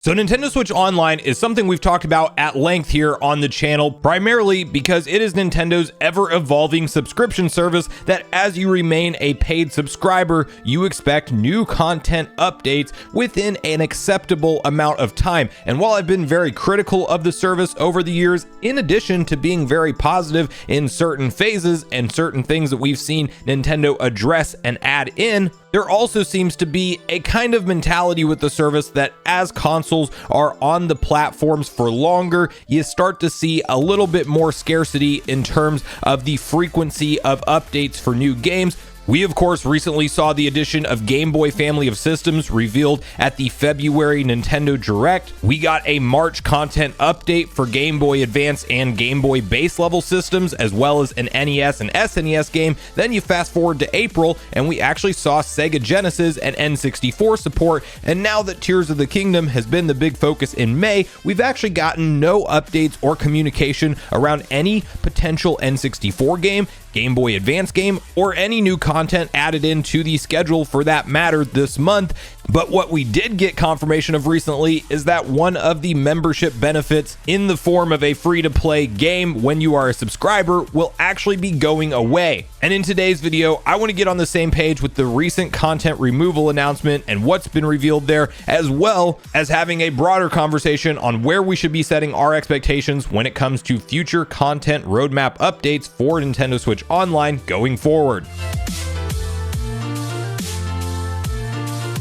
So Nintendo Switch Online is something we've talked about at length here on the channel, primarily because it is Nintendo's ever-evolving subscription service that as you remain a paid subscriber, you expect new content updates within an acceptable amount of time. And while I've been very critical of the service over the years, in addition to being very positive in certain phases and certain things that we've seen Nintendo address and add in, there also seems to be a kind of mentality with the service that as consoles are on the platforms for longer, you start to see a little bit more scarcity in terms of the frequency of updates for new games. We, of course, recently saw the addition of Game Boy family of systems revealed at the February Nintendo Direct. We got a March content update for Game Boy Advance and Game Boy base level systems, as well as an NES and SNES game. Then you fast forward to April, and we actually saw Sega Genesis and N64 support. And now that Tears of the Kingdom has been the big focus in May, we've actually gotten no updates or communication around any potential N64 game, Game Boy Advance game, or any new content added into the schedule for that matter this month. But what we did get confirmation of recently is that one of the membership benefits in the form of a free-to-play game when you are a subscriber will actually be going away. And in today's video, I want to get on the same page with the recent content removal announcement and what's been revealed there, as well as having a broader conversation on where we should be setting our expectations when it comes to future content roadmap updates for Nintendo Switch Online going forward.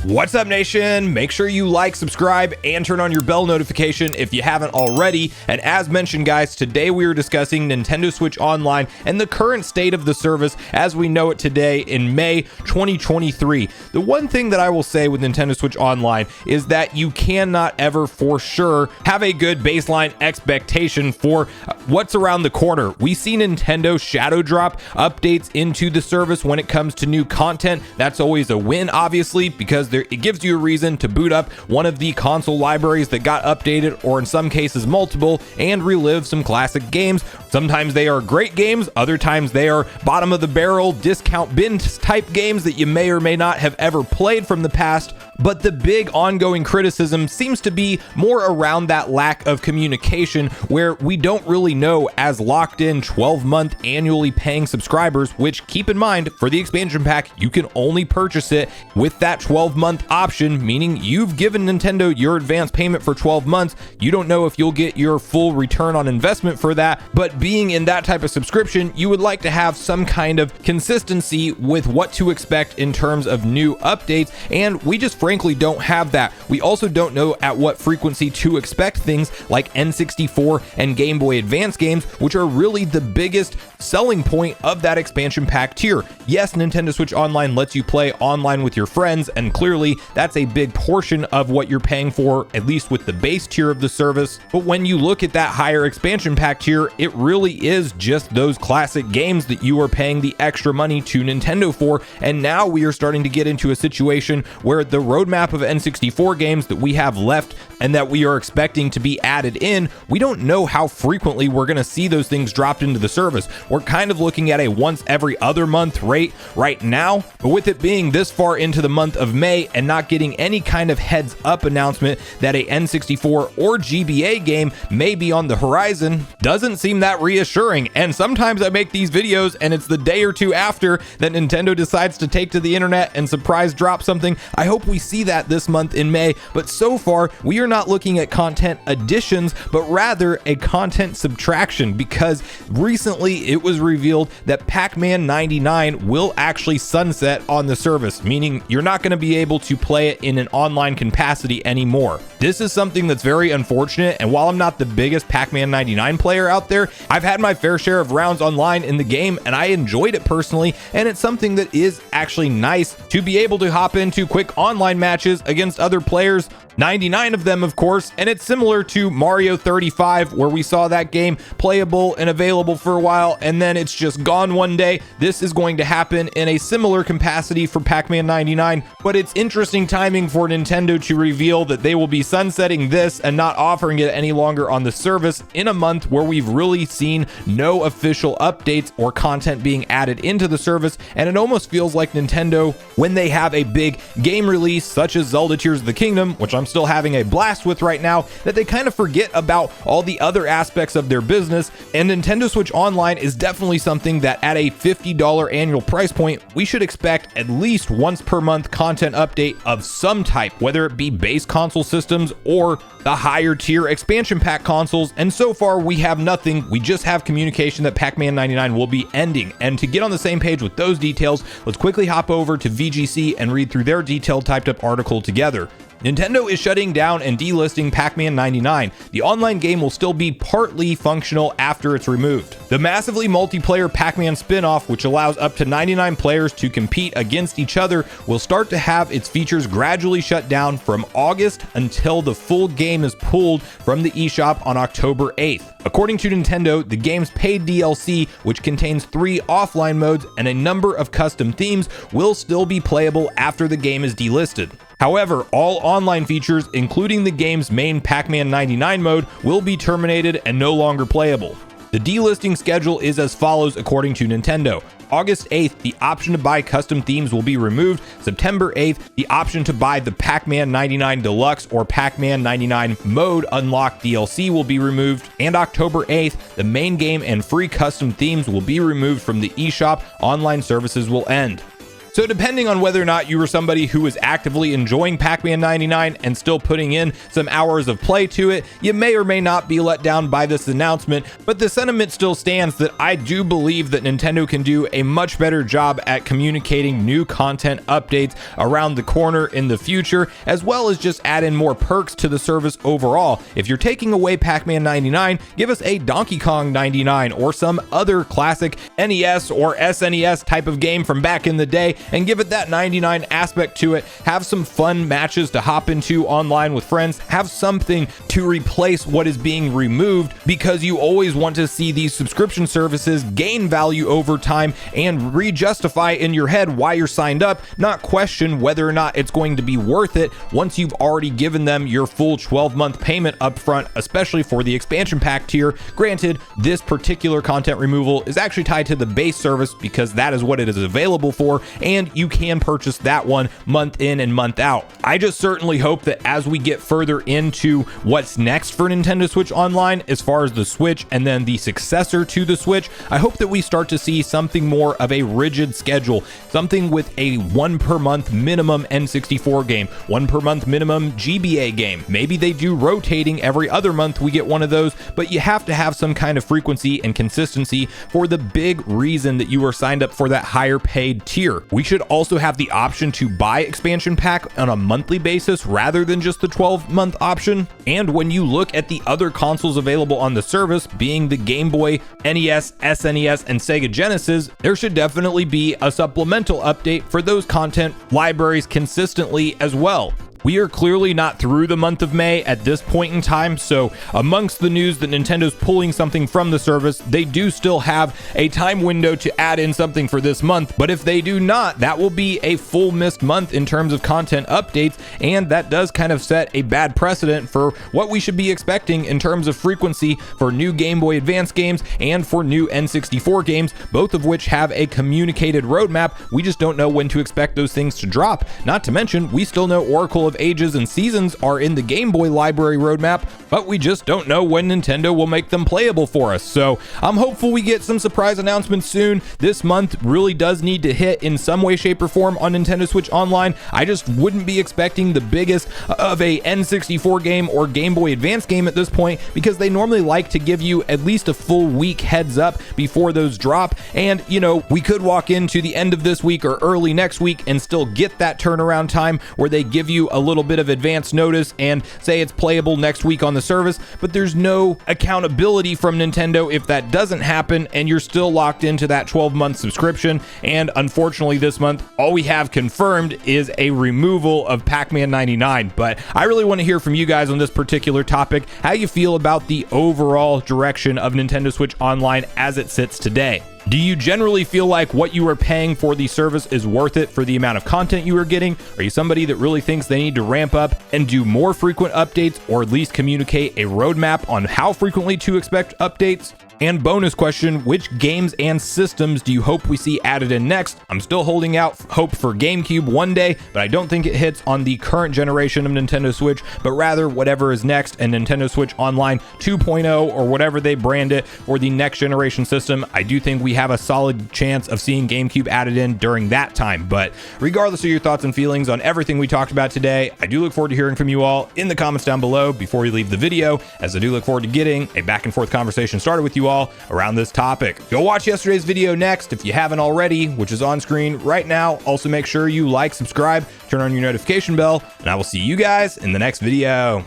What's up, nation? Make sure you like, subscribe, and turn on your bell notification if you haven't already. And as mentioned, guys, today we are discussing Nintendo Switch Online and the current state of the service as we know it today in May 2023. The one thing that I will say with Nintendo Switch Online is that you cannot ever for sure have a good baseline expectation for what's around the corner. We see Nintendo shadow drop updates into the service when it comes to new content. That's always a win, obviously, because it gives you a reason to boot up one of the console libraries that got updated, or in some cases multiple, and relive some classic games. Sometimes they are great games, other times they are bottom of the barrel discount bin type games that you may or may not have ever played from the past. But the big ongoing criticism seems to be more around that lack of communication, where we don't really know as locked in 12-month annually paying subscribers, which, keep in mind, for the expansion pack, you can only purchase it with that 12-month option, meaning you've given Nintendo your advance payment for 12 months. You don't know if you'll get your full return on investment for that, but being in that type of subscription, you would like to have some kind of consistency with what to expect in terms of new updates, and we just frankly don't have that. We also don't know at what frequency to expect things like N64 and Game Boy Advance games, which are really the biggest selling point of that expansion pack tier. Yes, Nintendo Switch Online lets you play online with your friends, and clearly that's a big portion of what you're paying for, at least with the base tier of the service. But when you look at that higher expansion pack tier, it really is just those classic games that you are paying the extra money to Nintendo for. And now we are starting to get into a situation where the roadmap of N64 games that we have left and that we are expecting to be added in, we don't know how frequently we're going to see those things dropped into the service. We're kind of looking at a once every other month rate right now, but with it being this far into the month of May and not getting any kind of heads up announcement that a N64 or GBA game may be on the horizon, doesn't seem that reassuring. And sometimes I make these videos and it's the day or two after that Nintendo decides to take to the internet and surprise drop something. I hope we see that this month in May, but so far we are not looking at content additions, but rather a content subtraction, because recently it was revealed that Pac-Man 99 will actually sunset on the service, meaning you're not going to be able to play it in an online capacity anymore. This is something that's very unfortunate, and while I'm not the biggest Pac-Man 99 player out there, I've had my fair share of rounds online in the game and I enjoyed it personally, and it's something that is actually nice to be able to hop into quick online matches against other players, 99 of them of course, and it's similar to Mario 35 where we saw that game playable and available for a while and then it's just gone one day. This is going to happen in a similar capacity for Pac-Man 99, but it's interesting timing for Nintendo to reveal that they will be sunsetting this and not offering it any longer on the service in a month where we've really seen no official updates or content being added into the service. And it almost feels like Nintendo, when they have a big game release such as Zelda Tears of the Kingdom, which I'm still having a blast with right now that they kind of forget about all the other aspects of their business. And Nintendo Switch Online is definitely something that at a $50 annual price point, we should expect at least once per month content update of some type, whether it be base console systems or the higher tier expansion pack consoles. And so far we have nothing. We just have communication that Pac-Man 99 will be ending. And to get on the same page with those details, let's quickly hop over to VGC and read through their detailed typed up article together. Nintendo is shutting down and delisting Pac-Man 99. The online game will still be partly functional after it's removed. The massively multiplayer Pac-Man spin-off, which allows up to 99 players to compete against each other, will start to have its features gradually shut down from August until the full game is pulled from the eShop on October 8th. According to Nintendo, the game's paid DLC, which contains 3 offline modes and a number of custom themes, will still be playable after the game is delisted. However, all online features, including the game's main Pac-Man 99 mode, will be terminated and no longer playable. The delisting schedule is as follows according to Nintendo. August 8th, the option to buy custom themes will be removed. September 8th, the option to buy the Pac-Man 99 Deluxe or Pac-Man 99 Mode Unlocked DLC will be removed. And October 8th, the main game and free custom themes will be removed from the eShop. Online services will end. So depending on whether or not you were somebody who was actively enjoying Pac-Man 99 and still putting in some hours of play to it, you may or may not be let down by this announcement, but the sentiment still stands that I do believe that Nintendo can do a much better job at communicating new content updates around the corner in the future, as well as just add in more perks to the service overall. If you're taking away Pac-Man 99, give us a Donkey Kong 99 or some other classic NES or SNES type of game from back in the day, and give it that 99 aspect to it. Have some fun matches to hop into online with friends. Have something to replace what is being removed, because you always want to see these subscription services gain value over time and re-justify in your head why you're signed up, not question whether or not it's going to be worth it once you've already given them your full 12-month payment upfront, especially for the expansion pack tier. Granted, this particular content removal is actually tied to the base service because that is what it is available for, and you can purchase that one month in and month out. I just certainly hope that as we get further into what's next for Nintendo Switch Online, as far as the Switch and then the successor to the Switch, I hope that we start to see something more of a rigid schedule, something with a 1 per month minimum N64 game, 1 per month minimum GBA game. Maybe they do rotating every other month we get one of those, but you have to have some kind of frequency and consistency for the big reason that you are signed up for that higher paid tier. We should also have the option to buy expansion pack on a monthly basis rather than just the 12-month option. And when you look at the other consoles available on the service, being the Game Boy, NES, SNES, and Sega Genesis, there should definitely be a supplemental update for those content libraries consistently as well. We are clearly not through the month of May at this point in time, so amongst the news that Nintendo's pulling something from the service, they do still have a time window to add in something for this month, but if they do not, that will be a full missed month in terms of content updates, and that does kind of set a bad precedent for what we should be expecting in terms of frequency for new Game Boy Advance games and for new N64 games, both of which have a communicated roadmap. We just don't know when to expect those things to drop. Not to mention, we still know Oracle of Ages and Seasons are in the Game Boy library roadmap, but we just don't know when Nintendo will make them playable for us. So I'm hopeful we get some surprise announcements soon. This month really does need to hit in some way, shape, or form on Nintendo Switch Online. I just wouldn't be expecting the biggest of a N64 game or Game Boy Advance game at this point, because they normally like to give you at least a full week heads up before those drop. And you know, we could walk into the end of this week or early next week and still get that turnaround time where they give you a little bit of advance notice and say it's playable next week on the service, but there's no accountability from Nintendo if that doesn't happen and you're still locked into that 12-month subscription. And unfortunately this month, all we have confirmed is a removal of Pac-Man 99. But I really want to hear from you guys on this particular topic, how you feel about the overall direction of Nintendo Switch Online as it sits today. Do you generally feel like what you are paying for the service is worth it for the amount of content you are getting? Are you somebody that really thinks they need to ramp up and do more frequent updates, or at least communicate a roadmap on how frequently to expect updates? And bonus question, which games and systems do you hope we see added in next? I'm still holding out hope for GameCube one day, but I don't think it hits on the current generation of Nintendo Switch, but rather whatever is next, and Nintendo Switch Online 2.0 or whatever they brand it, or the next generation system. I do think we have a solid chance of seeing GameCube added in during that time. But regardless of your thoughts and feelings on everything we talked about today, I do look forward to hearing from you all in the comments down below before you leave the video, as I do look forward to getting a back and forth conversation started with you all around this topic. Go watch yesterday's video next if you haven't already, which is on screen right now. Also make sure you like, subscribe, turn on your notification bell, and I will see you guys in the next video.